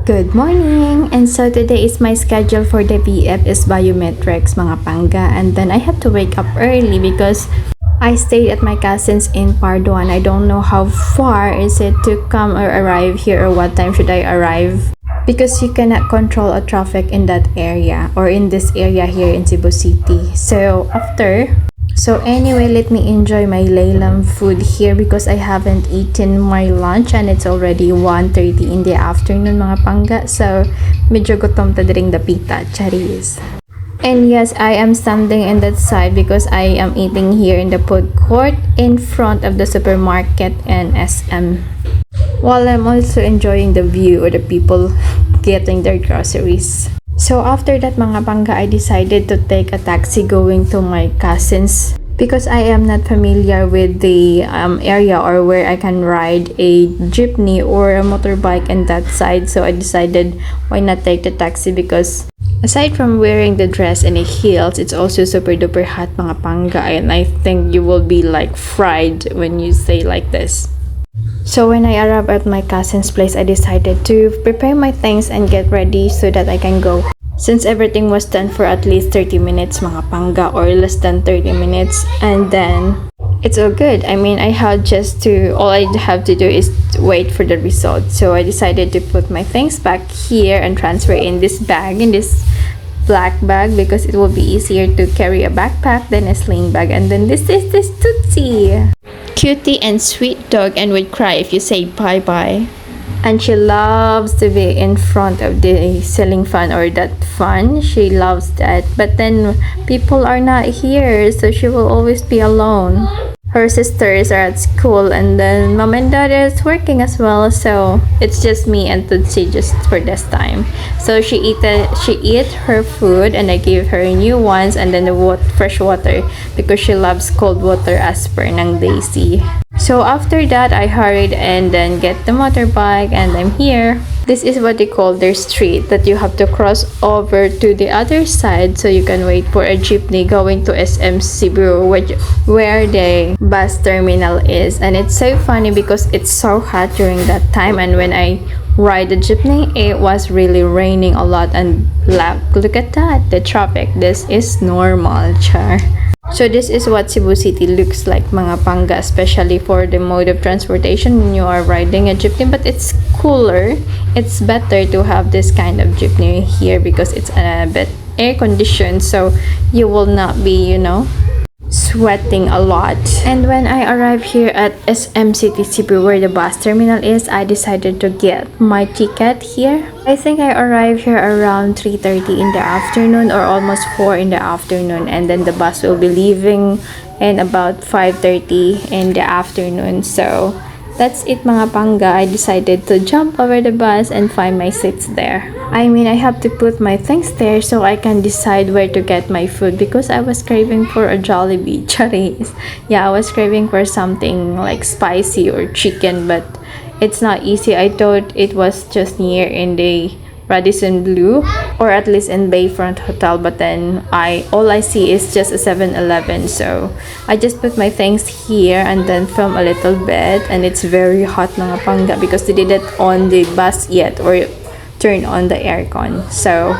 Good morning! And so today is my schedule for the BF is biometrics mga pangga, and then I have to wake up early because I stayed at my cousin's in Parduan. I don't know how far is it to come or arrive here or what time should I arrive because you cannot control a traffic in that area or in this area here in Cebu City. So anyway, let me enjoy my Laylam food here because I haven't eaten my lunch and it's already 1:30 in the afternoon mga pangga. So medyo gutom ta diring dapita, charis. And yes, I am standing in that side because I am eating here in the food court in front of the supermarket and SM. While I'm also enjoying the view or the people getting their groceries. So after that mga pangga, I decided to take a taxi going to my cousin's because I am not familiar with the area or where I can ride a jeepney or a motorbike in that side. So I decided why not take the taxi because aside from wearing the dress and the heels, it's also super duper hot mga pangga, and I think you will be like fried when you stay like this. So when I arrived at my cousin's place, I decided to prepare my things and get ready so that I can go. Since everything was done for at least 30 minutes mga pangga or less than 30 minutes, and then it's all good. I mean, all I have to do is wait for the result. So I decided to put my things back here and transfer in this bag, in this black bag, because it will be easier to carry a backpack than a sling bag. And then this is this Tootsie. Cutie and sweet dog and would cry if you say bye-bye. And she loves to be in front of the ceiling fan or that fan. She loves that. But then people are not here, so she will always be alone. Her sisters are at school and then mom and dad is working as well, so it's just me and Tootsie just for this time. So she eat her food and I gave her new ones and then the fresh water because she loves cold water as per ng Daisy. So after that, I hurried and then get the motorbike and I'm here. This is what they call their street that you have to cross over to the other side so you can wait for a jeepney going to SM Cebu, where the bus terminal is. And it's so funny because it's so hot during that time, and when I ride the jeepney, it was really raining a lot, and look at that, the traffic. This is normal, char. So this is what Cebu City looks like mga pangga, especially for the mode of transportation when you are riding a jeepney. But it's cooler, it's better to have this kind of jeepney here because it's a bit air conditioned, so you will not be, sweating a lot. And when I arrived here at SM City Cebu, where the bus terminal is, I decided to get my ticket here. I think I arrived here around 3:30 in the afternoon or almost 4 in the afternoon, and then the bus will be leaving in about 5:30 in the afternoon. So that's it mga pangga. I decided to jump over the bus and find my seats there. I mean, I have to put my things there so I can decide where to get my food because I was craving for a Jollibee. Charis. Yeah, I was craving for something like spicy or chicken, but it's not easy. I thought it was just near in the Radisson Blu or at least in Bayfront Hotel, but then all I see is just a 7-Eleven. So I just put my things here and then film a little bit, and it's very hot mga pangga because they didn't on the bus yet or turn on the aircon. So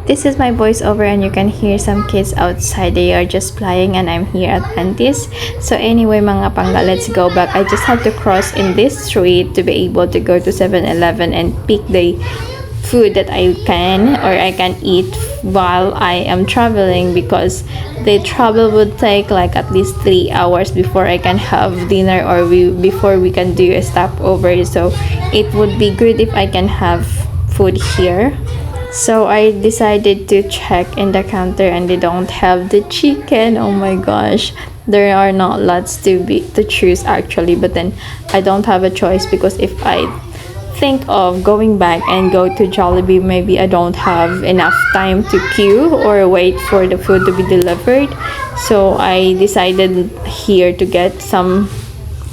this is my voiceover, and you can hear some kids outside. They are just playing and I'm here at Auntie's. So anyway mga pangga, let's go back. I just have to cross in this street to be able to go to 7-Eleven and pick the food that I can eat while I am traveling, because the travel would take like at least 3 hours before I can have dinner or before we can do a stopover. So it would be good if I can have food here. So I decided to check in the counter and they don't have the chicken. Oh my gosh, there are not lots to choose actually, but then I don't have a choice because if I think of going back and go to Jollibee, maybe I don't have enough time to queue or wait for the food to be delivered. So I decided here to get some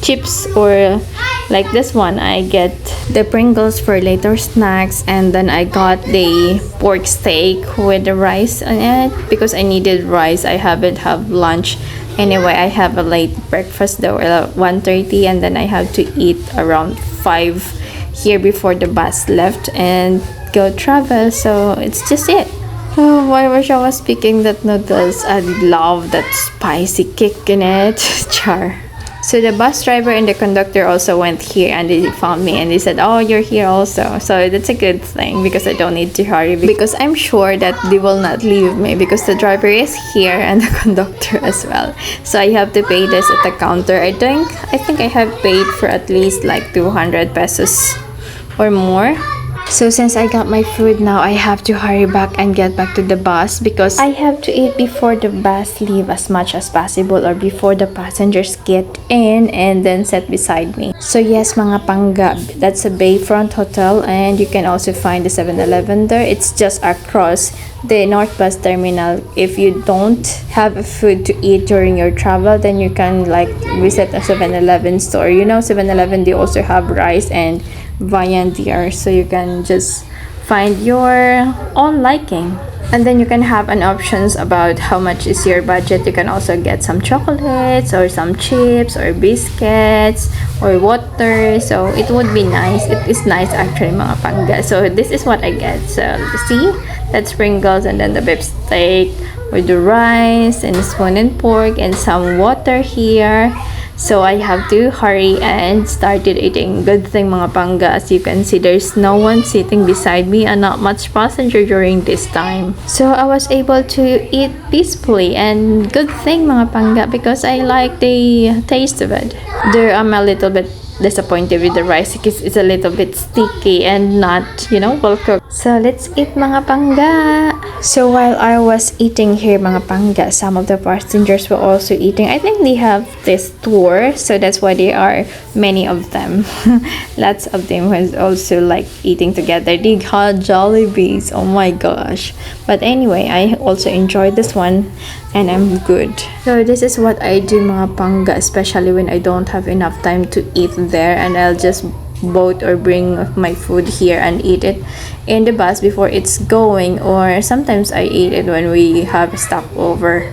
chips, or like this one, I get the Pringles for later snacks, and then I got the pork steak with the rice on it because I needed rice. I haven't have lunch anyway. I have a late breakfast though, 1:30, and then I have to eat around 5 here before the bus left and go travel. So it's just it. Oh, I wish I was speaking that noodles. I love that spicy kick in it. Char. So the bus driver and the conductor also went here and they found me and they said, oh, you're here also. So that's a good thing because I don't need to hurry because I'm sure that they will not leave me because the driver is here and the conductor as well. So I have to pay this at the counter. I think I have paid for at least like 200 pesos or more. So since I got my food now, I have to hurry back and get back to the bus because I have to eat before the bus leave as much as possible or before the passengers get in and then sit beside me. So yes, mga pangga, that's a Bayfront Hotel and you can also find the 7-Eleven there. It's just across the North Bus Terminal. If you don't have food to eat during your travel, then you can like visit a 7-Eleven store. You know, 7-Eleven, they also have rice and viand there, so you can just find your own liking and then you can have an options about how much is your budget. You can also get some chocolates or some chips or biscuits or water, so it would be nice. It is nice actually, mga pangga. So this is what I get. So see, that's sprinkles and then the beef steak with the rice and spoon and pork and some water here. So I have to hurry and started eating. Good thing, mga pangga, as you can see, there's no one sitting beside me and not much passenger during this time. So I was able to eat peacefully and good thing, mga pangga, because I like the taste of it. There I'm a little bit disappointed with the rice because it's a little bit sticky and not, you know, well cooked. So let's eat, mga pangga. So while I was eating here, mga pangga, some of the passengers were also eating. I think they have this tour, so that's why there are many of them. Lots of them was also like eating together. They had Jollibees, oh my gosh. But anyway, I also enjoyed this one and I'm good. So this is what I do, mga pangga, especially when I don't have enough time to eat there, and I'll just boat or bring my food here and eat it in the bus before it's going, or sometimes I eat it when we have a stopover.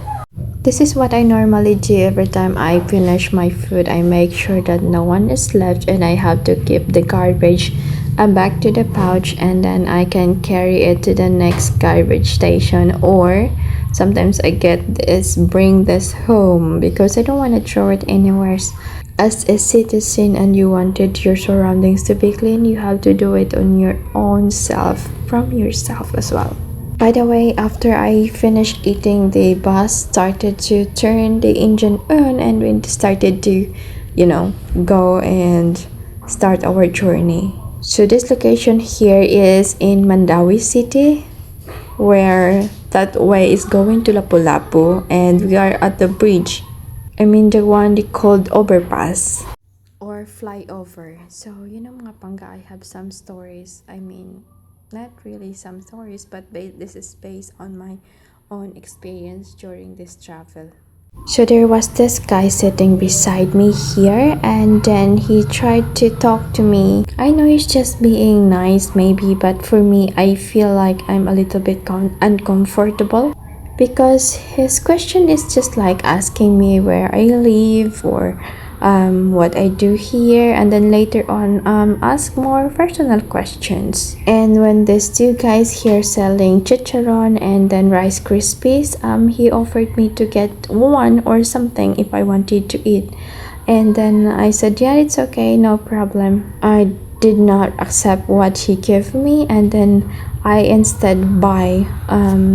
This is what I normally do every time I finish my food. I make sure that no one is left and I have to keep the garbage back to the pouch and then I can carry it to the next garbage station, or sometimes I bring this home because I don't want to throw it anywhere. As a citizen and you wanted your surroundings to be clean, you have to do it on your own self, from yourself as well. By the way, after I finished eating, the bus started to turn the engine on and we started to, you know, go and start our journey. So this location here is in Mandawi City, where that way is going to Lapu-Lapu, and we are at the bridge. I mean the one they called overpass or flyover. So you know, mga pangga, I have some stories. I mean, not really some stories, but this is based on my own experience during this travel. So there was this guy sitting beside me here, and then he tried to talk to me. I know he's just being nice maybe, but for me, I feel like I'm a little bit uncomfortable. Because his question is just like asking me where I live or what I do here, and then later on ask more personal questions. And when these two guys here selling chicharon and then Rice Krispies, he offered me to get one or something if I wanted to eat. And then I said, yeah, it's okay, no problem. I did not accept what he gave me, and then I instead buy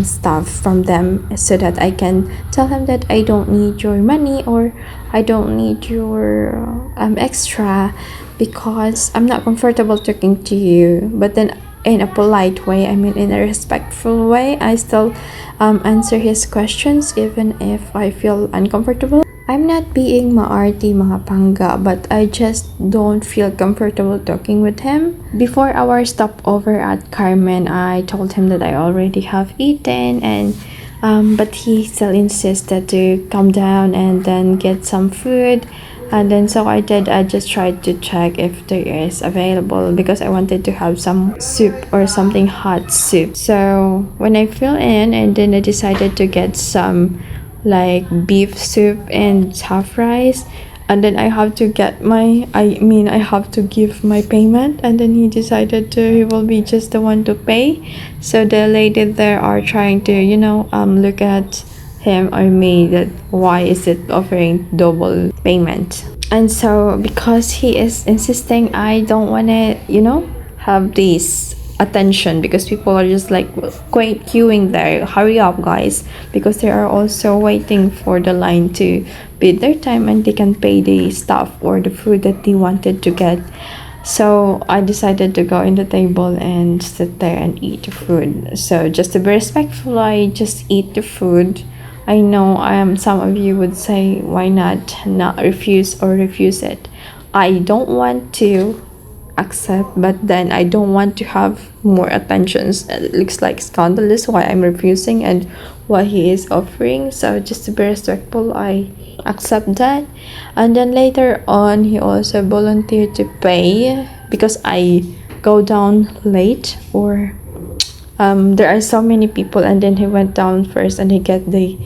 stuff from them so that I can tell him that I don't need your money or I don't need your extra because I'm not comfortable talking to you. But then in a polite way, I mean in a respectful way, I still answer his questions even if I feel uncomfortable. I'm not being maarty, mga pangga, but I just don't feel comfortable talking with him. Before our stopover at Carmen, I told him that I already have eaten, and but he still insisted to come down and then get some food. And then so I did. I just tried to check if there is available because I wanted to have some soup or something hot soup. So when I fell in, and then I decided to get some like beef soup and half rice. and then I have to get my I have to give my payment, and then he decided to he will be just the one to pay. So the lady there are trying to look at him or me that why is it offering double payment. And so because he is insisting, I don't want to have this attention, because people are just like queuing there, hurry up guys, because they are also waiting for the line to bid their time and they can pay the stuff or the food that they wanted to get. So I decided to go in the table and sit there and eat the food. So just to be respectful, I just eat the food. I know some of you would say why not refuse it. I don't want to accept, but then I don't want to have more attentions. It looks like scandalous why I'm refusing and what he is offering. So just to be respectful, I accept that. And then later on, he also volunteered to pay because I go down late, or there are so many people, and then he went down first and he get the,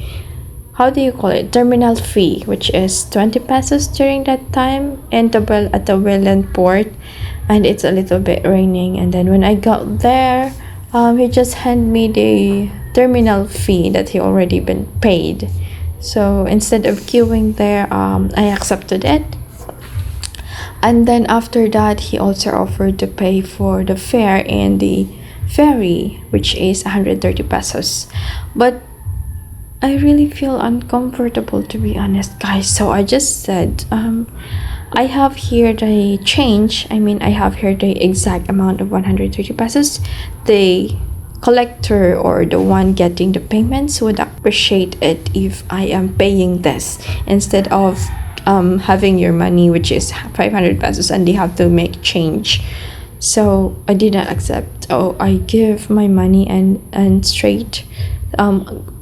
how do you call it, terminal fee, which is 20 pesos during that time and at the Welland port. And it's a little bit raining, and then when I got there, he just handed me the terminal fee that he already been paid. So instead of queuing there, I accepted it. And then after that, he also offered to pay for the fare in the ferry, which is 130 pesos. But I really feel uncomfortable, to be honest, guys. So I just said, I have here the change. I have here the exact amount of 130 pesos. The collector or the one getting the payments would appreciate it if I am paying this instead of having your money, which is 500 pesos, and they have to make change. So I did not accept. Oh, I give my money and straight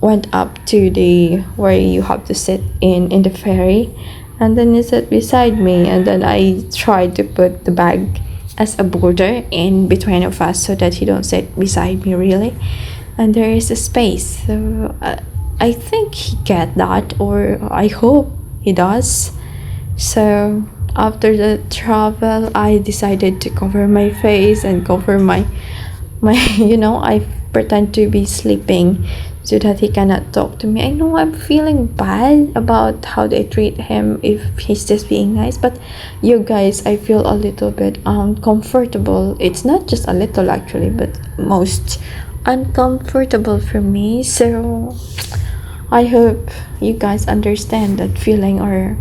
went up to the where you have to sit in the ferry, and then he sat beside me, and then I tried to put the bag as a border in between of us so that he don't sit beside me really, and there is a space. So I think he get that, or I hope he does. So after the travel, I decided to cover my face and cover my I pretend to be sleeping so that he cannot talk to me. I know I'm feeling bad about how they treat him if he's just being nice, but you guys, I feel a little bit uncomfortable. It's not just a little actually, but most uncomfortable for me. So I hope you guys understand that feeling, or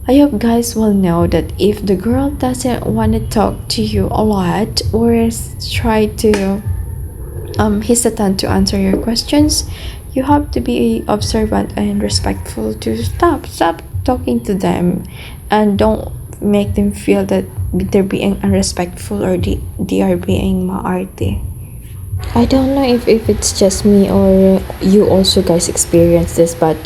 I hope guys will know that if the girl doesn't want to talk to you a lot, or try to hesitant to answer your questions, you have to be observant and respectful to stop talking to them, and don't make them feel that they're being unrespectful or they are being maarte. I don't know if it's just me or you also guys experience this, but